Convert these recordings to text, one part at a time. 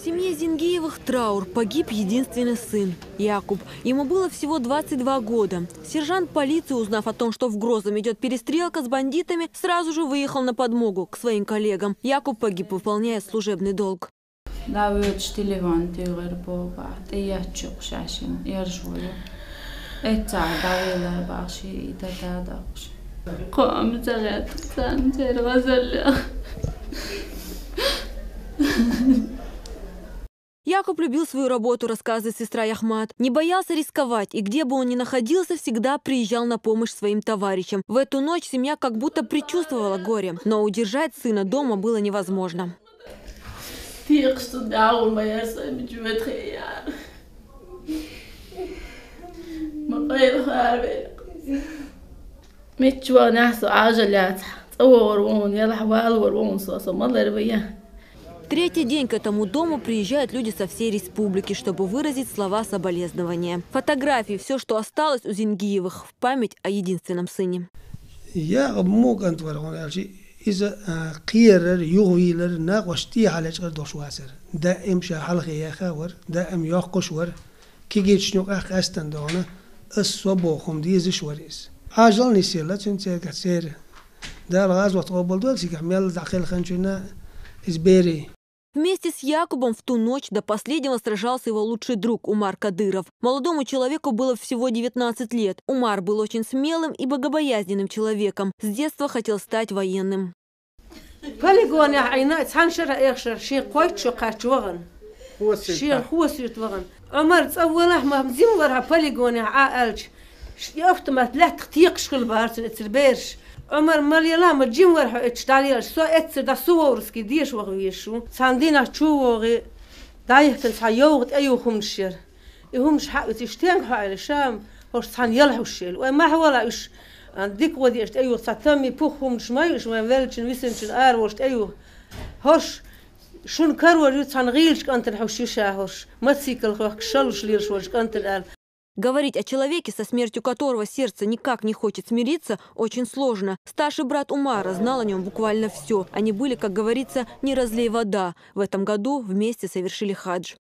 В семье Зингиевых траур. Погиб единственный сын – Якуб. Ему было всего 22 года. Сержант полиции, узнав о том, что в Грозном идет перестрелка с бандитами, сразу же выехал на подмогу к своим коллегам. Якуб погиб, выполняя служебный долг. Якуб любил свою работу, рассказывает сестра Яхмат. Не боялся рисковать, и где бы он ни находился, всегда приезжал на помощь своим товарищам. В эту ночь семья как будто предчувствовала горе, но удержать сына дома было невозможно. Третий день к этому дому приезжают люди со всей республики, чтобы выразить слова соболезнования. Фотографии – все, что осталось у Зингиевых в память о единственном сыне. إذا قيرر يغويلر ناقشتي على شغل دوشواسر دا إمشى حلقة يا خاور دا إم ياقشور كي جيتش نوق أخ أستندونه الصباحهم دي زشوريس عجل نسيلا تنتهي كثير دا الغاز وتقبل دول سيكمل داخل خنجنا إزبيري. Вместе с Якубом в ту ночь до последнего сражался его лучший друг Умар Кадыров. Молодому человеку было всего 19 лет. Умар был очень смелым и богобоязненным человеком. С детства хотел стать военным. عمر مليلا مجيم ورح اتشتالي سو اتسر دا سوورسكي ديش وغويشو ساندينا تشوغي دايه كان سايوغت ايو خمشير يهمش حق تشتين حق الشام هوش سان يلحو الشيل وما هو لا ايش ديك ودي اشت ايو ساتمي بوخهم شمايش ما فيلتشن ويسنشن ار وشت ايو هوش شون كرور يتسان غيلش كانت الحوشيشا هوش ما تسيكل خوك شلوش ليرش وش كانت الال. Говорить о человеке, со смертью которого сердце никак не хочет смириться, очень сложно. Старший брат Умара знал о нем буквально все. Они были, как говорится, не разлей вода. В этом году вместе совершили хадж.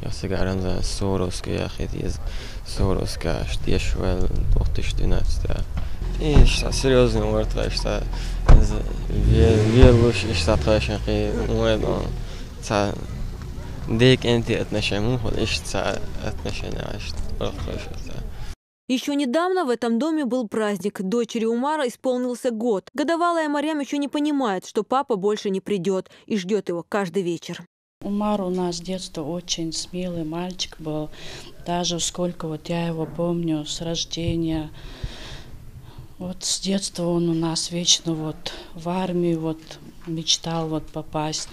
Jag ser gärna så Soroska jag heter Soroska штешвел 2012. И что серьезно говорит, что верующий что трэшен и ну это дик энти отношения мухол что отношения что. Еще недавно в этом доме был праздник. Дочери Умара исполнился год. Годовалая Марьям еще не понимает, что папа больше не придет и ждет его каждый вечер. Умар у нас с детства очень смелый мальчик был. Даже сколько вот я его помню с рождения. Вот с детства он у нас вечно вот в армию вот мечтал вот попасть.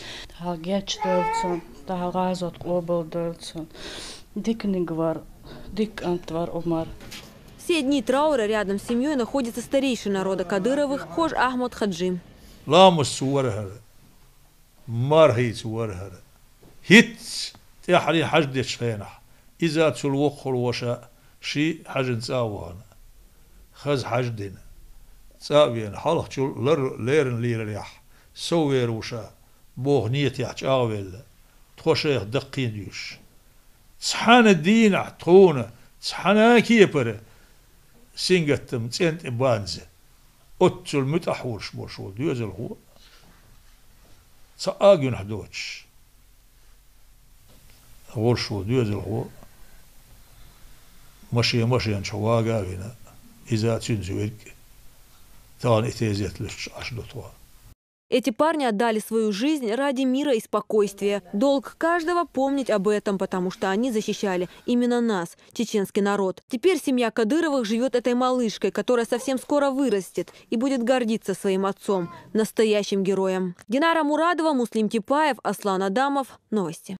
Все дни траура рядом с семьей находится старейший народа Кадыровых Хож Ахмад Хаджи. هيت تحري حجد شخينة إذا تلوخ الوشاء شي حجن ساوهن خز حجدين سابين حلق تشول ليرن لير ريح سوير وشاء بوغ نيت يحجاويل تخشيخ دقين يوش تسحان الدين احتخونه تسحانا كيبر سينغتم تسنت إبانزة أتل متأحوش بوشول ديوزل هو تساقين حدوش غرشو ديوزل هو ماشي شواقا بنا إذا تنزويك تان إتيزيت لش أشدتوا. Эти парни отдали свою жизнь ради мира и спокойствия. Долг каждого помнить об этом, потому что они защищали именно нас, чеченский народ. Теперь семья Кадыровых живет этой малышкой, которая совсем скоро вырастет и будет гордиться своим отцом, настоящим героем. Динара Мурадова, Муслим Типаев, Аслан Адамов. Новости.